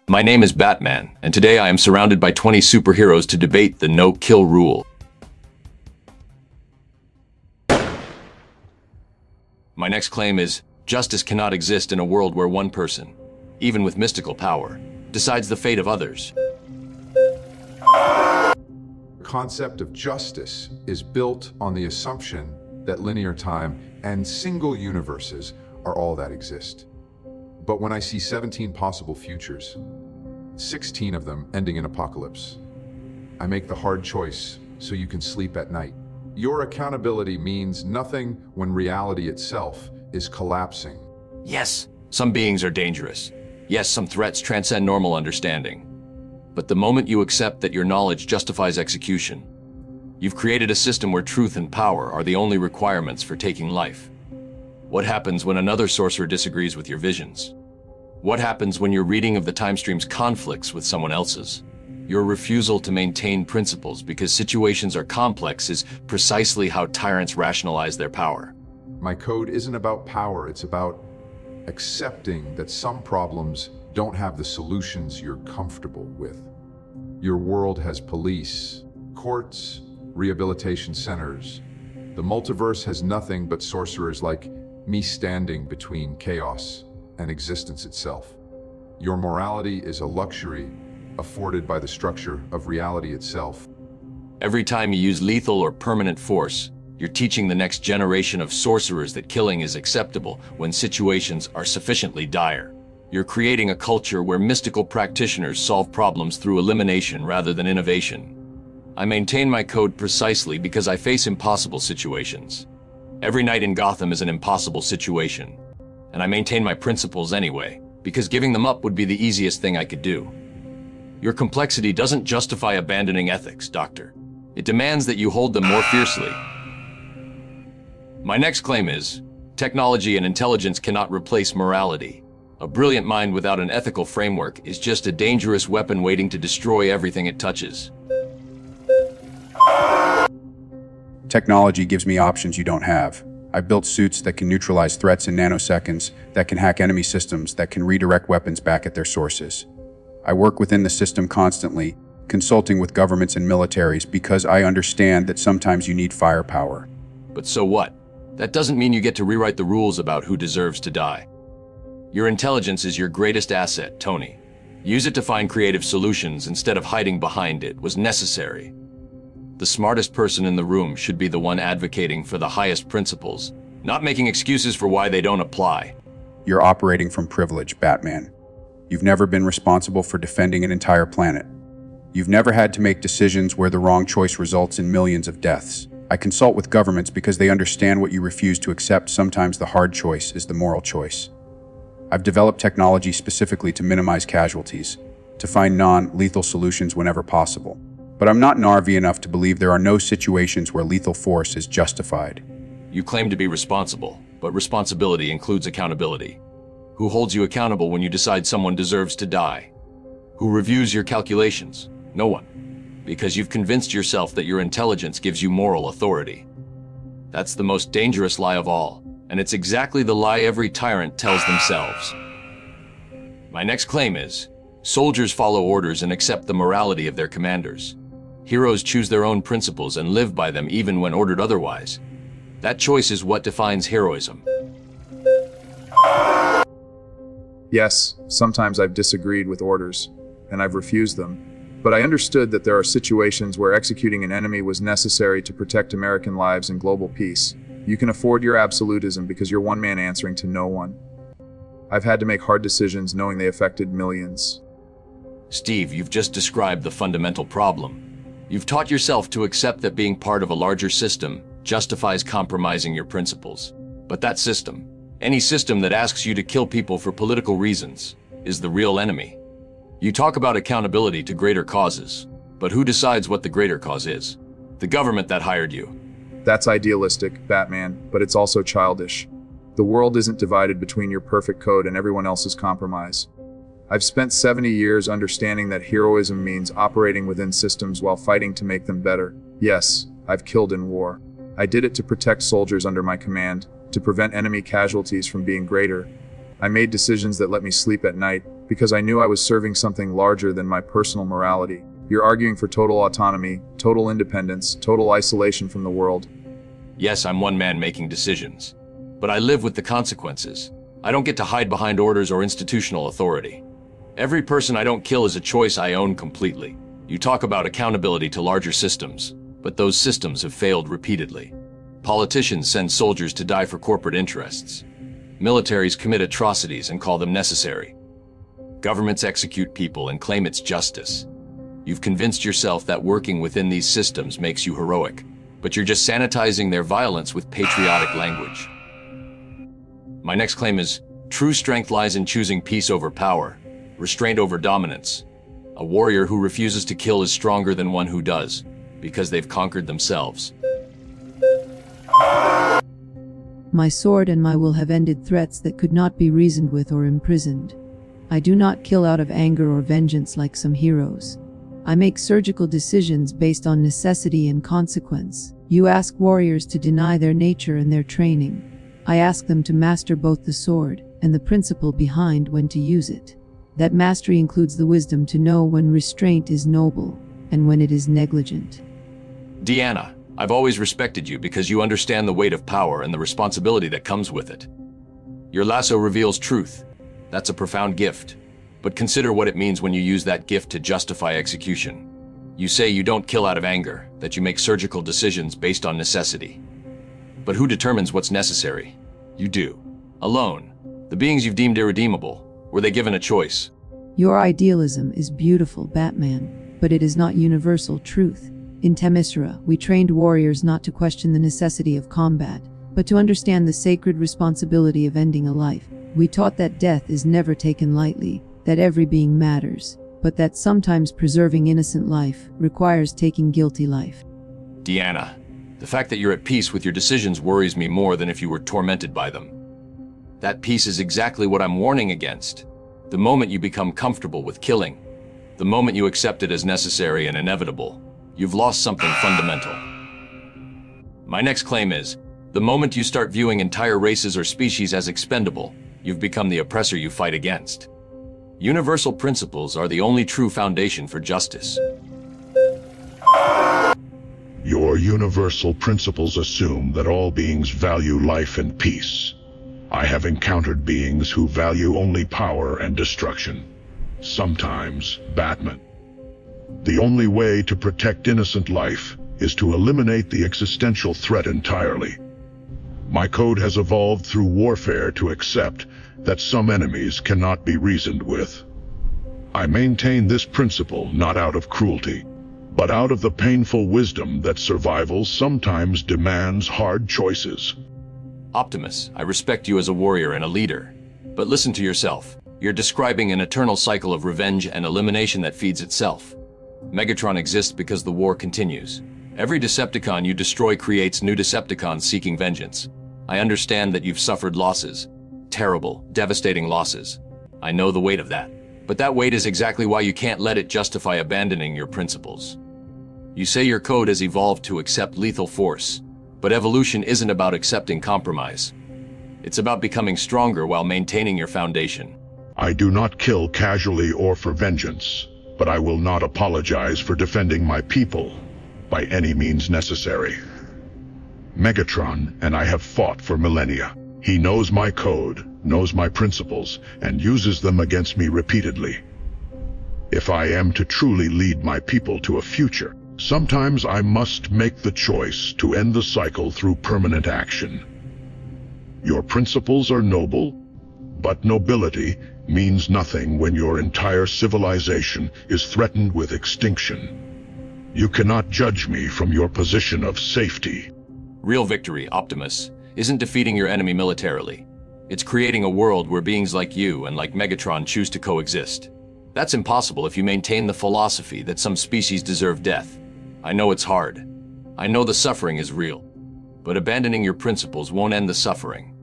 My name is Batman, and today I am surrounded by 20 superheroes to debate the no-kill rule. My next claim is, justice cannot exist in a world where one person, even with mystical power, decides the fate of others. The concept of justice is built on the assumption that linear time and single universes are all that exist. But when I see 17 possible futures, 16 of them ending in apocalypse, I make the hard choice so you can sleep at night. Your accountability means nothing when reality itself is collapsing. Yes, some beings are dangerous. Yes, some threats transcend normal understanding. But the moment you accept that your knowledge justifies execution, you've created a system where truth and power are the only requirements for taking life. What happens when another sorcerer disagrees with your visions? What happens when your reading of the time streams conflicts with someone else's? Your refusal to maintain principles because situations are complex is precisely how tyrants rationalize their power. My code isn't about power, it's about accepting that some problems don't have the solutions you're comfortable with. Your world has police, courts, rehabilitation centers. The multiverse has nothing but sorcerers like me standing between chaos and existence itself. Your morality is a luxury afforded by the structure of reality itself. Every time you use lethal or permanent force, you're teaching the next generation of sorcerers that killing is acceptable when situations are sufficiently dire. You're creating a culture where mystical practitioners solve problems through elimination rather than innovation. I maintain my code precisely because I face impossible situations. Every night in Gotham is an impossible situation. And I maintain my principles anyway, because giving them up would be the easiest thing I could do. Your complexity doesn't justify abandoning ethics, Doctor. It demands that you hold them more fiercely. My next claim is, technology and intelligence cannot replace morality. A brilliant mind without an ethical framework is just a dangerous weapon waiting to destroy everything it touches. Technology gives me options you don't have. I've built suits that can neutralize threats in nanoseconds, that can hack enemy systems, that can redirect weapons back at their sources. I work within the system constantly, consulting with governments and militaries because I understand that sometimes you need firepower. But so what? That doesn't mean you get to rewrite the rules about who deserves to die. Your intelligence is your greatest asset, Tony. Use it to find creative solutions instead of hiding behind it was necessary. The smartest person in the room should be the one advocating for the highest principles, not making excuses for why they don't apply. You're operating from privilege, Batman. You've never been responsible for defending an entire planet. You've never had to make decisions where the wrong choice results in millions of deaths. I consult with governments because they understand what you refuse to accept. Sometimes the hard choice is the moral choice. I've developed technology specifically to minimize casualties, to find non-lethal solutions whenever possible. But I'm not Narvi enough to believe there are no situations where lethal force is justified. You claim to be responsible, but responsibility includes accountability. Who holds you accountable when you decide someone deserves to die? Who reviews your calculations? No one. Because you've convinced yourself that your intelligence gives you moral authority. That's the most dangerous lie of all, and it's exactly the lie every tyrant tells themselves. My next claim is, soldiers follow orders and accept the morality of their commanders. Heroes choose their own principles and live by them even when ordered otherwise. That choice is what defines heroism. Yes, sometimes I've disagreed with orders, and I've refused them. But I understood that there are situations where executing an enemy was necessary to protect American lives and global peace. You can afford your absolutism because you're one man answering to no one. I've had to make hard decisions knowing they affected millions. Steve, you've just described the fundamental problem. You've taught yourself to accept that being part of a larger system justifies compromising your principles. But that system, any system that asks you to kill people for political reasons, is the real enemy. You talk about accountability to greater causes, but who decides what the greater cause is? The government that hired you. That's idealistic, Batman, but it's also childish. The world isn't divided between your perfect code and everyone else's compromise. I've spent 70 years understanding that heroism means operating within systems while fighting to make them better. Yes, I've killed in war. I did it to protect soldiers under my command, to prevent enemy casualties from being greater. I made decisions that let me sleep at night, because I knew I was serving something larger than my personal morality. You're arguing for total autonomy, total independence, total isolation from the world. Yes, I'm one man making decisions, but I live with the consequences. I don't get to hide behind orders or institutional authority. Every person I don't kill is a choice I own completely. You talk about accountability to larger systems, but those systems have failed repeatedly. Politicians send soldiers to die for corporate interests. Militaries commit atrocities and call them necessary. Governments execute people and claim it's justice. You've convinced yourself that working within these systems makes you heroic, but you're just sanitizing their violence with patriotic language. My next claim is, true strength lies in choosing peace over power, restraint over dominance. A warrior who refuses to kill is stronger than one who does, because they've conquered themselves. My sword and my will have ended threats that could not be reasoned with or imprisoned. I do not kill out of anger or vengeance like some heroes. I make surgical decisions based on necessity and consequence. You ask warriors to deny their nature and their training. I ask them to master both the sword and the principle behind when to use it. That mastery includes the wisdom to know when restraint is noble and when it is negligent. Deanna, I've always respected you because you understand the weight of power and the responsibility that comes with it. Your lasso reveals truth. That's a profound gift. But consider what it means when you use that gift to justify execution. You say you don't kill out of anger, that you make surgical decisions based on necessity. But who determines what's necessary? You do. Alone. The beings you've deemed irredeemable, were they given a choice? Your idealism is beautiful, Batman, but it is not universal truth. In Themyscira, we trained warriors not to question the necessity of combat, but to understand the sacred responsibility of ending a life. We taught that death is never taken lightly, that every being matters, but that sometimes preserving innocent life requires taking guilty life. Deanna, the fact that you're at peace with your decisions worries me more than if you were tormented by them. That peace is exactly what I'm warning against. The moment you become comfortable with killing, the moment you accept it as necessary and inevitable, you've lost something fundamental. My next claim is, the moment you start viewing entire races or species as expendable, you've become the oppressor you fight against. Universal principles are the only true foundation for justice. Your universal principles assume that all beings value life and peace. I have encountered beings who value only power and destruction. Sometimes, Batman. The only way to protect innocent life is to eliminate the existential threat entirely. My code has evolved through warfare to accept that some enemies cannot be reasoned with. I maintain this principle not out of cruelty, but out of the painful wisdom that survival sometimes demands hard choices. Optimus, I respect you as a warrior and a leader. But listen to yourself. You're describing an eternal cycle of revenge and elimination that feeds itself. Megatron exists because the war continues. Every Decepticon you destroy creates new Decepticons seeking vengeance. I understand that you've suffered losses. Terrible, devastating losses. I know the weight of that. But that weight is exactly why you can't let it justify abandoning your principles. You say your code has evolved to accept lethal force, but evolution isn't about accepting compromise. It's about becoming stronger while maintaining your foundation. I do not kill casually or for vengeance, but I will not apologize for defending my people by any means necessary. Megatron and I have fought for millennia. He knows my code, knows my principles, and uses them against me repeatedly. If I am to truly lead my people to a future, sometimes I must make the choice to end the cycle through permanent action. Your principles are noble, but nobility means nothing when your entire civilization is threatened with extinction. You cannot judge me from your position of safety. Real victory, Optimus, isn't defeating your enemy militarily. It's creating a world where beings like you and like Megatron choose to coexist. That's impossible if you maintain the philosophy that some species deserve death. I know it's hard. I know the suffering is real. But abandoning your principles won't end the suffering.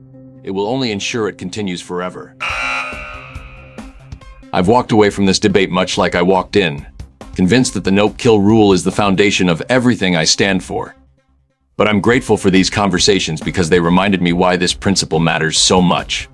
It will only ensure it continues forever. I've walked away from this debate much like I walked in, convinced that the no-kill rule is the foundation of everything I stand for. But I'm grateful for these conversations because they reminded me why this principle matters so much.